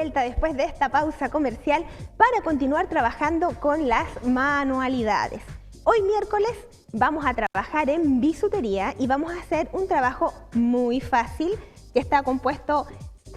vuelta después de esta pausa comercial para continuar trabajando con las manualidades. Hoy miércoles vamos a trabajar en bisutería y vamos a hacer un trabajo muy fácil que está compuesto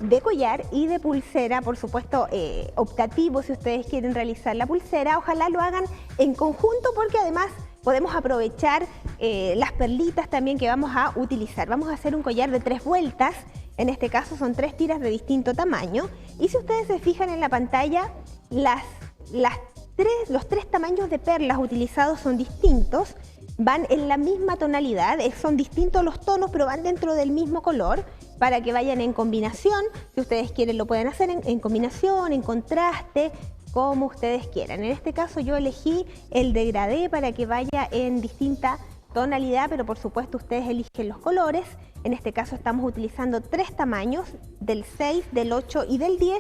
de collar y de pulsera, por supuesto optativo si ustedes quieren realizar la pulsera. Ojalá lo hagan en conjunto porque además podemos aprovechar las perlitas también que vamos a utilizar. Vamos a hacer un collar de 3 vueltas, en este caso son 3 tiras de distinto tamaño. Y si ustedes se fijan en la pantalla, los 3 tamaños de perlas utilizados son distintos, van en la misma tonalidad, son distintos los tonos, pero van dentro del mismo color para que vayan en combinación. Si ustedes quieren lo pueden hacer en combinación, en contraste, como ustedes quieran. En este caso yo elegí el degradé para que vaya en distinta tonalidad, pero por supuesto ustedes eligen los colores. En este caso estamos utilizando 3 tamaños, del 6, del 8 y del 10,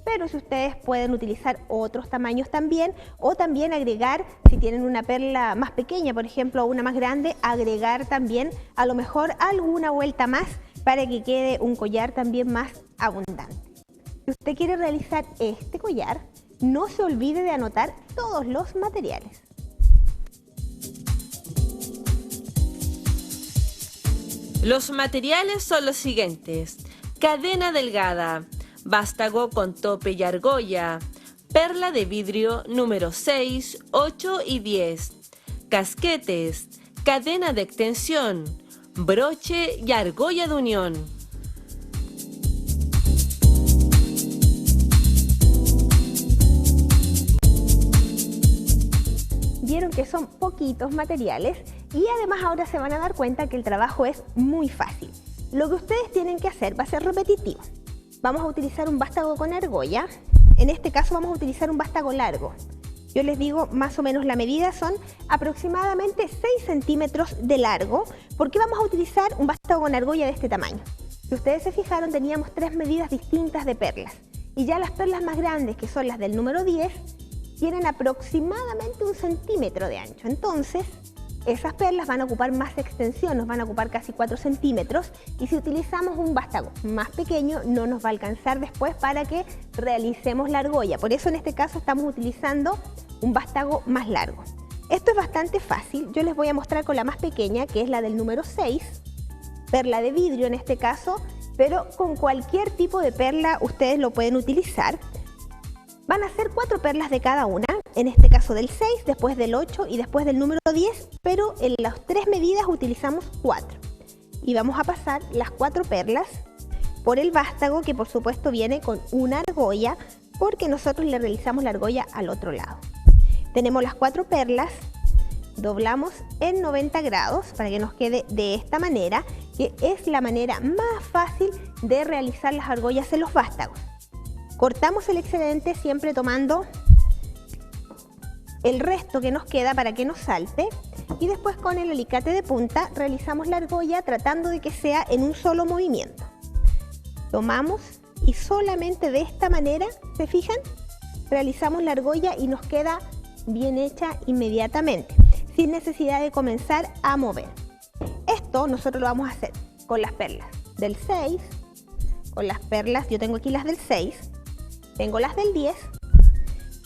pero si ustedes pueden utilizar otros tamaños también, o también agregar, si tienen una perla más pequeña, por ejemplo, o una más grande, agregar también a lo mejor alguna vuelta más para que quede un collar también más abundante. Si usted quiere realizar este collar, no se olvide de anotar todos los materiales. Los materiales son los siguientes: cadena delgada, vástago con tope y argolla, perla de vidrio número 6, 8 y 10, casquetes, cadena de extensión, broche y argolla de unión. Vieron que son poquitos materiales y además ahora se van a dar cuenta que el trabajo es muy fácil. Lo que ustedes tienen que hacer va a ser repetitivo. Vamos a utilizar un vástago con argolla. En este caso vamos a utilizar un vástago largo. Yo les digo más o menos la medida, son aproximadamente 6 centímetros de largo, porque vamos a utilizar un vástago con argolla de este tamaño. Si ustedes se fijaron, teníamos 3 medidas distintas de perlas. Y ya las perlas más grandes, que son las del número 10, tienen aproximadamente 1 centímetro de ancho. Entonces, esas perlas van a ocupar más extensión, nos van a ocupar casi 4 centímetros. Y si utilizamos un vástago más pequeño, no nos va a alcanzar después para que realicemos la argolla. Por eso en este caso estamos utilizando un vástago más largo. Esto es bastante fácil. Yo les voy a mostrar con la más pequeña, que es la del número 6, perla de vidrio en este caso, pero con cualquier tipo de perla ustedes lo pueden utilizar. Van a ser 4 perlas de cada una, en este caso del 6, después del 8 y después del número 10, pero en las 3 medidas utilizamos 4. Y vamos a pasar las 4 perlas por el vástago, que por supuesto viene con una argolla, porque nosotros le realizamos la argolla al otro lado. Tenemos las 4 perlas, doblamos en 90 grados para que nos quede de esta manera, que es la manera más fácil de realizar las argollas en los vástagos. Cortamos el excedente siempre tomando el resto que nos queda para que no salte y después con el alicate de punta realizamos la argolla tratando de que sea en un solo movimiento. Tomamos y solamente de esta manera, ¿se fijan? Realizamos la argolla y nos queda bien hecha inmediatamente, sin necesidad de comenzar a mover. Esto nosotros lo vamos a hacer con las perlas del 6, con las perlas, yo tengo aquí las del 6, tengo las del 10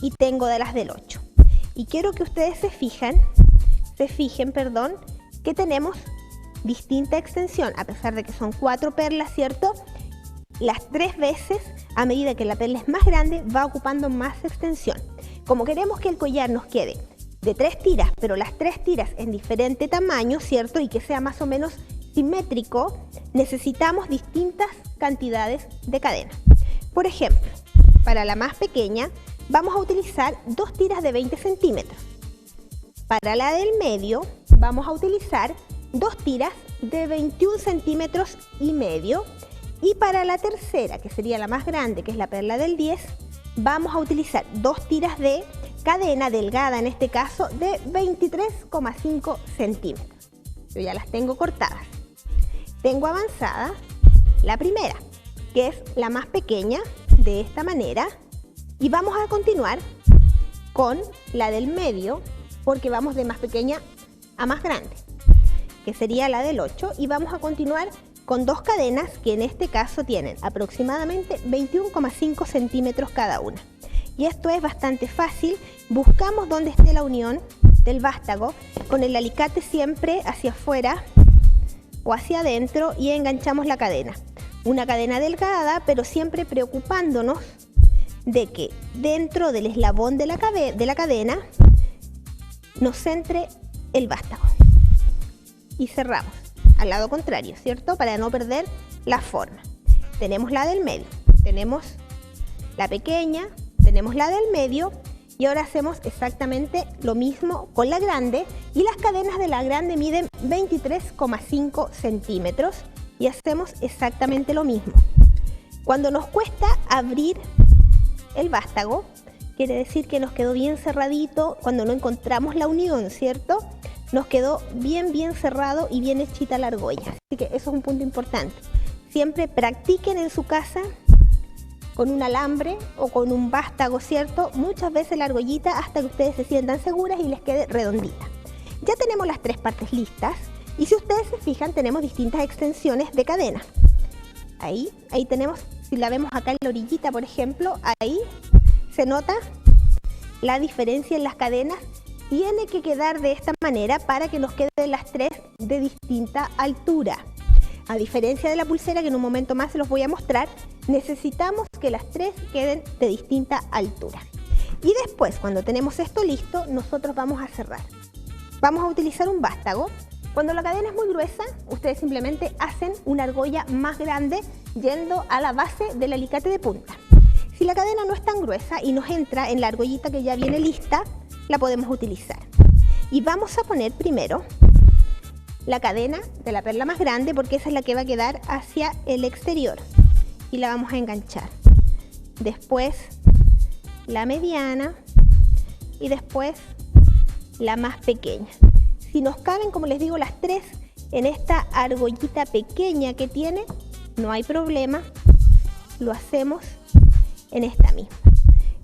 y tengo de las del 8. Y quiero que ustedes se fijen, que tenemos distinta extensión, a pesar de que son 4 perlas, ¿cierto? Las 3 veces, a medida que la perla es más grande, va ocupando más extensión. Como queremos que el collar nos quede de 3 tiras, pero las 3 tiras en diferente tamaño, ¿cierto? Y que sea más o menos simétrico, necesitamos distintas cantidades de cadena. Por ejemplo, para la más pequeña vamos a utilizar 2 tiras de 20 centímetros. Para la del medio vamos a utilizar 2 tiras de 21 centímetros y medio. Y para la tercera, que sería la más grande, que es la perla del 10, vamos a utilizar 2 tiras de cadena delgada, en este caso, de 23,5 centímetros. Yo ya las tengo cortadas. Tengo avanzada la primera, que es la más pequeña, de esta manera, y vamos a continuar con la del medio, porque vamos de más pequeña a más grande, que sería la del 8, y vamos a continuar con 2 cadenas que en este caso tienen aproximadamente 21,5 centímetros cada una. Y esto es bastante fácil. Buscamos donde esté la unión del vástago con el alicate siempre hacia afuera o hacia adentro y enganchamos la cadena. Una cadena delgada, pero siempre preocupándonos de que dentro del eslabón de la cadena nos centre el vástago. Y cerramos al lado contrario, ¿cierto? Para no perder la forma. Tenemos la del medio, tenemos la pequeña, tenemos la del medio y ahora hacemos exactamente lo mismo con la grande y las cadenas de la grande miden 23,5 centímetros y hacemos exactamente lo mismo. Cuando nos cuesta abrir el vástago, quiere decir que nos quedó bien cerradito cuando no encontramos la unión, ¿cierto? Nos quedó bien cerrado y bien hechita la argolla. Así que eso es un punto importante. Siempre practiquen en su casa con un alambre o con un vástago, ¿cierto? Muchas veces la argollita hasta que ustedes se sientan seguras y les quede redondita. Ya tenemos las 3 partes listas y si ustedes se fijan tenemos distintas extensiones de cadena. Ahí tenemos, si la vemos acá en la orillita por ejemplo, ahí se nota la diferencia en las cadenas. Tiene que quedar de esta manera para que nos queden las 3 de distinta altura. A diferencia de la pulsera, que en un momento más se los voy a mostrar, necesitamos que las 3 queden de distinta altura. Y después, cuando tenemos esto listo, nosotros vamos a cerrar. Vamos a utilizar un vástago. Cuando la cadena es muy gruesa, ustedes simplemente hacen una argolla más grande yendo a la base del alicate de punta. Si la cadena no es tan gruesa y nos entra en la argollita que ya viene lista, la podemos utilizar. Y vamos a poner primero la cadena de la perla más grande porque esa es la que va a quedar hacia el exterior y la vamos a enganchar. Después la mediana y después la más pequeña. Si nos caben, como les digo, las 3 en esta argollita pequeña que tiene, no hay problema, lo hacemos en esta misma.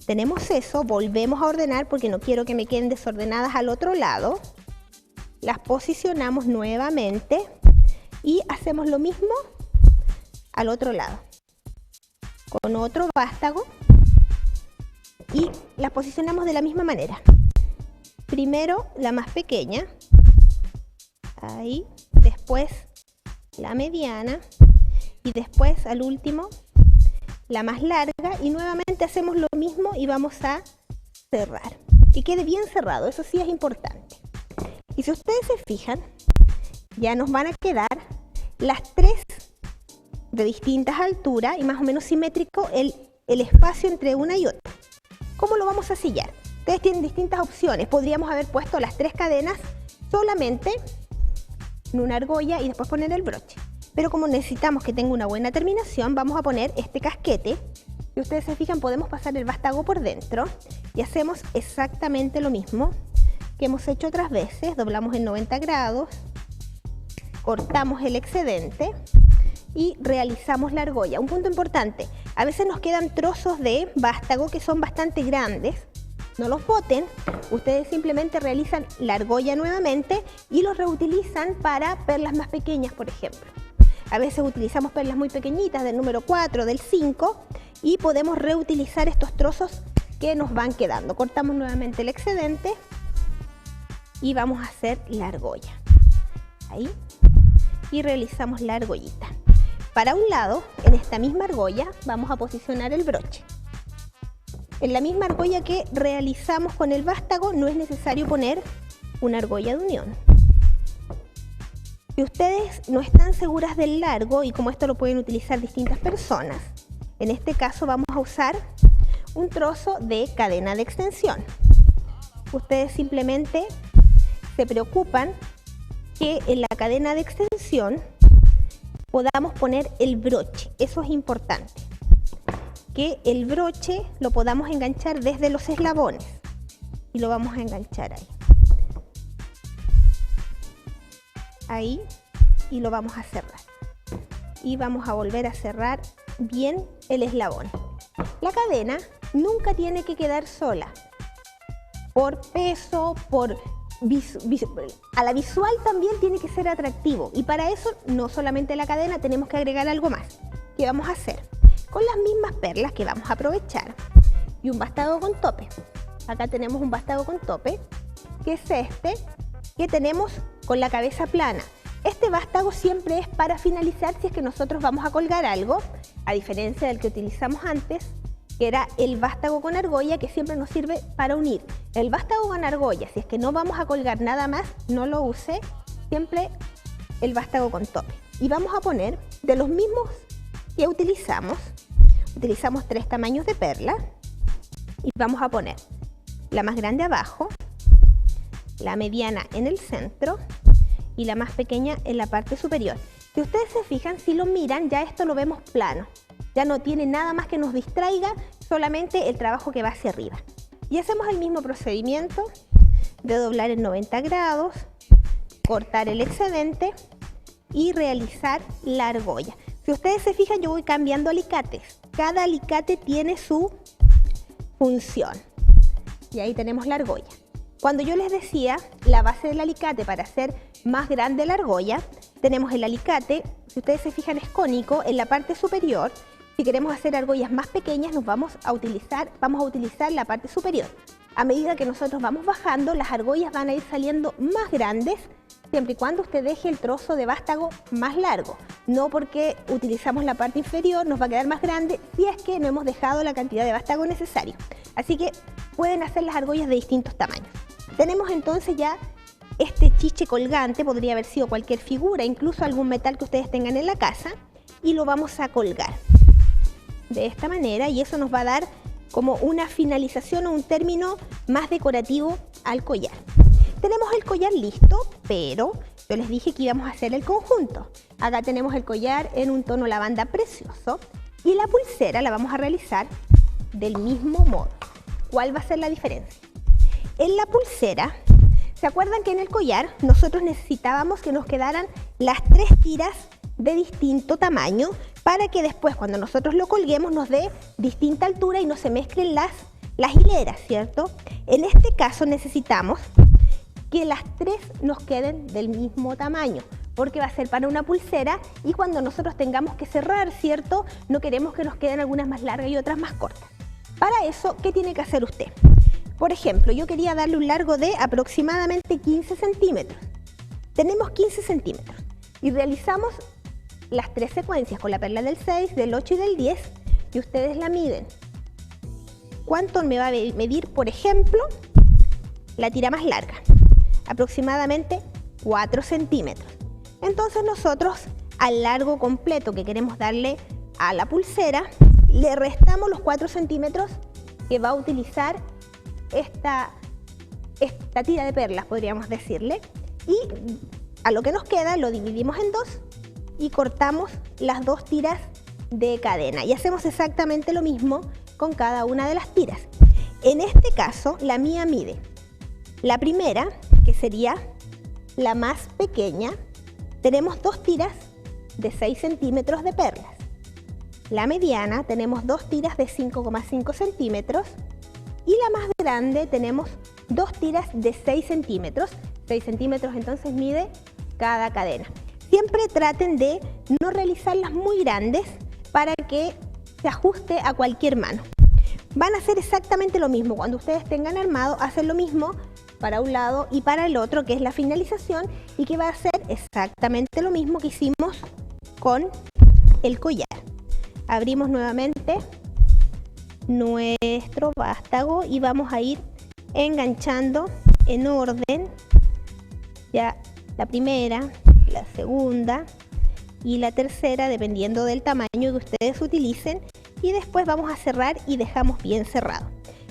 Tenemos eso, volvemos a ordenar porque no quiero que me queden desordenadas al otro lado. Las posicionamos nuevamente y hacemos lo mismo al otro lado. Con otro vástago y las posicionamos de la misma manera. Primero la más pequeña, ahí, después la mediana y después al último la más larga y nuevamente hacemos lo mismo y vamos a cerrar. Que quede bien cerrado, eso sí es importante. Y si ustedes se fijan, ya nos van a quedar las 3 de distintas alturas y más o menos simétrico el espacio entre una y otra. ¿Cómo lo vamos a sillar? Ustedes tienen distintas opciones. Podríamos haber puesto las 3 cadenas solamente en una argolla y después poner el broche. Pero como necesitamos que tenga una buena terminación, vamos a poner este casquete. Si ustedes se fijan, podemos pasar el vástago por dentro y hacemos exactamente lo mismo que hemos hecho otras veces. Doblamos en 90 grados, cortamos el excedente y realizamos la argolla. Un punto importante, a veces nos quedan trozos de vástago que son bastante grandes. No los boten, ustedes simplemente realizan la argolla nuevamente y los reutilizan para perlas más pequeñas, por ejemplo. A veces utilizamos perlas muy pequeñitas del número 4, del 5 y podemos reutilizar estos trozos que nos van quedando. Cortamos nuevamente el excedente y vamos a hacer la argolla. Ahí. Y realizamos la argollita. Para un lado, en esta misma argolla, vamos a posicionar el broche. En la misma argolla que realizamos con el vástago, no es necesario poner una argolla de unión. Si ustedes no están seguras del largo, y como esto lo pueden utilizar distintas personas, en este caso vamos a usar un trozo de cadena de extensión. Ustedes simplemente se preocupan que en la cadena de extensión podamos poner el broche. Eso es importante. Que el broche lo podamos enganchar desde los eslabones. Y lo vamos a enganchar ahí. Ahí. Y lo vamos a cerrar. Y vamos a volver a cerrar bien el eslabón. La cadena nunca tiene que quedar sola. Por peso, por a la visual también tiene que ser atractivo, y para eso no solamente la cadena, tenemos que agregar algo más. ¿Qué vamos a hacer? Con las mismas perlas que vamos a aprovechar y un vástago con tope. Acá tenemos un vástago con tope, que es este que tenemos con la cabeza plana. Este vástago siempre es para finalizar si es que nosotros vamos a colgar algo, a diferencia del que utilizamos antes, que era el vástago con argolla, que siempre nos sirve para unir. El vástago con argolla, si es que no vamos a colgar nada más, no lo use, siempre el vástago con tope. Y vamos a poner de los mismos que utilizamos 3 tamaños de perla, y vamos a poner la más grande abajo, la mediana en el centro y la más pequeña en la parte superior. Si ustedes se fijan, si lo miran, ya esto lo vemos plano. Ya no tiene nada más que nos distraiga, solamente el trabajo que va hacia arriba. Y hacemos el mismo procedimiento de doblar en 90 grados, cortar el excedente y realizar la argolla. Si ustedes se fijan, yo voy cambiando alicates. Cada alicate tiene su función. Y ahí tenemos la argolla. Cuando yo les decía la base del alicate para hacer más grande la argolla, tenemos el alicate, si ustedes se fijan, es cónico en la parte superior. Si queremos hacer argollas más pequeñas, vamos a utilizar la parte superior. A medida que nosotros vamos bajando, las argollas van a ir saliendo más grandes, siempre y cuando usted deje el trozo de vástago más largo. No porque utilizamos la parte inferior nos va a quedar más grande si es que no hemos dejado la cantidad de vástago necesario. Así que pueden hacer las argollas de distintos tamaños. Tenemos entonces ya este chiche colgante, podría haber sido cualquier figura, incluso algún metal que ustedes tengan en la casa, y lo vamos a colgar de esta manera, y eso nos va a dar como una finalización o un término más decorativo al collar. Tenemos el collar listo, pero yo les dije que íbamos a hacer el conjunto. Acá tenemos el collar en un tono lavanda precioso, y la pulsera la vamos a realizar del mismo modo. ¿Cuál va a ser la diferencia? En la pulsera, ¿se acuerdan que en el collar nosotros necesitábamos que nos quedaran las 3 tiras de distinto tamaño para que después, cuando nosotros lo colguemos, nos dé distinta altura y no se mezclen las hileras, ¿cierto? En este caso necesitamos que las 3 nos queden del mismo tamaño, porque va a ser para una pulsera, y cuando nosotros tengamos que cerrar, ¿cierto?, no queremos que nos queden algunas más largas y otras más cortas. Para eso, ¿qué tiene que hacer usted? Por ejemplo, yo quería darle un largo de aproximadamente 15 centímetros. Tenemos 15 centímetros y realizamos las 3 secuencias con la perla del 6, del 8 y del 10, y ustedes la miden. ¿Cuánto me va a medir, por ejemplo, la tira más larga? Aproximadamente 4 centímetros. Entonces nosotros al largo completo que queremos darle a la pulsera, le restamos los 4 centímetros que va a utilizar esta tira de perlas, podríamos decirle, y a lo que nos queda lo dividimos en 2 y cortamos las 2 tiras de cadena, y hacemos exactamente lo mismo con cada una de las tiras. En este caso la mía mide la primera, que sería la más pequeña, tenemos 2 tiras de 6 centímetros de perlas. La mediana tenemos 2 tiras de 5,5 centímetros, y la más grande tenemos 2 tiras de 6 centímetros. 6 centímetros entonces mide cada cadena. Siempre traten de no realizarlas muy grandes para que se ajuste a cualquier mano. Van a hacer exactamente lo mismo. Cuando ustedes tengan armado, hacen lo mismo para un lado y para el otro, que es la finalización, y que va a ser exactamente lo mismo que hicimos con el collar. Abrimos nuevamente nuestro vástago y vamos a ir enganchando en orden ya la primera, la segunda y la tercera, dependiendo del tamaño que ustedes utilicen, y después vamos a cerrar y dejamos bien cerrado,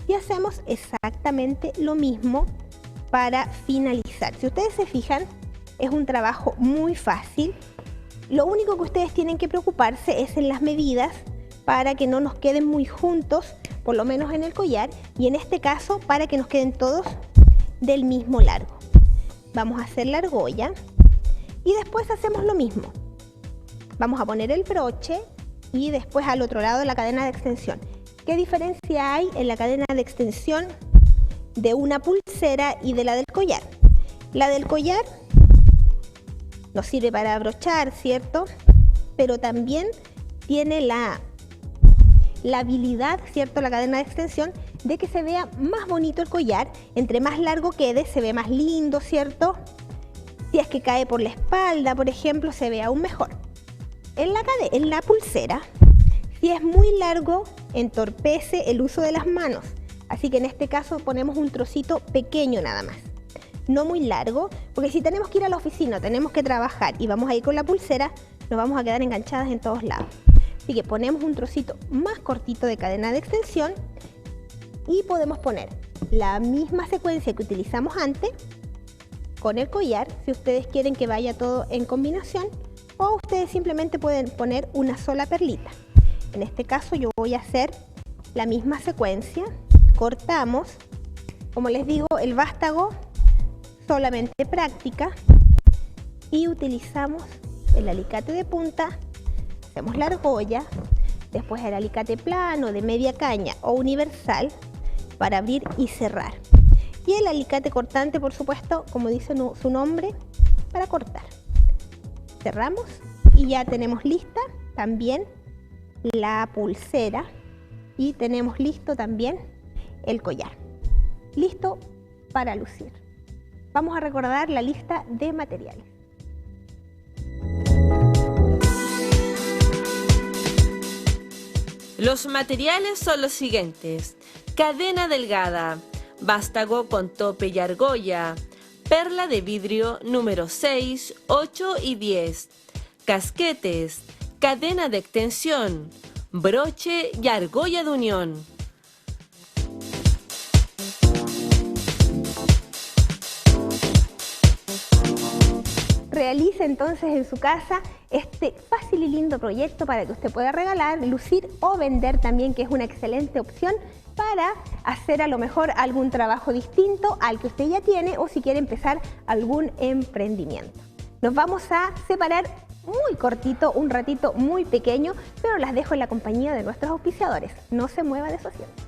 y hacemos exactamente lo mismo para finalizar. Si ustedes se fijan, es un trabajo muy fácil. Lo único que ustedes tienen que preocuparse es en las medidas, para que no nos queden muy juntos, por lo menos en el collar, y en este caso para que nos queden todos del mismo largo. Vamos a hacer la argolla y después hacemos lo mismo. Vamos a poner el broche y después al otro lado la cadena de extensión. ¿Qué diferencia hay en la cadena de extensión de una pulsera y de la del collar? La del collar nos sirve para abrochar, ¿cierto? Pero también tiene la habilidad, ¿cierto? La cadena de extensión de que se vea más bonito el collar. Entre más largo quede, se ve más lindo, ¿cierto? Si es que cae por la espalda, por ejemplo, se ve aún mejor. En la pulsera, si es muy largo, entorpece el uso de las manos. Así que en este caso ponemos un trocito pequeño nada más. No muy largo, porque si tenemos que ir a la oficina, tenemos que trabajar y vamos a ir con la pulsera, nos vamos a quedar enganchadas en todos lados. Así que ponemos un trocito más cortito de cadena de extensión y podemos poner la misma secuencia que utilizamos antes con el collar, si ustedes quieren que vaya todo en combinación, o ustedes simplemente pueden poner una sola perlita. En este caso yo voy a hacer la misma secuencia, cortamos, como les digo, el vástago solamente práctica y utilizamos el alicate de punta, hacemos la argolla, después el alicate plano de media caña o universal para abrir y cerrar, y el alicate cortante, por supuesto, como dice su nombre, para cortar. Cerramos y ya tenemos lista también la pulsera y tenemos listo también el collar, listo para lucir. Vamos a recordar la lista de materiales. Los materiales son los siguientes: cadena delgada, vástago con tope y argolla, perla de vidrio número 6, 8 y 10, casquetes, cadena de extensión, broche y argolla de unión. Realice entonces en su casa este fácil y lindo proyecto para que usted pueda regalar, lucir o vender también, que es una excelente opción para hacer a lo mejor algún trabajo distinto al que usted ya tiene, o si quiere empezar algún emprendimiento. Nos vamos a separar muy cortito, un ratito muy pequeño, pero las dejo en la compañía de nuestros auspiciadores. No se mueva de su asiento.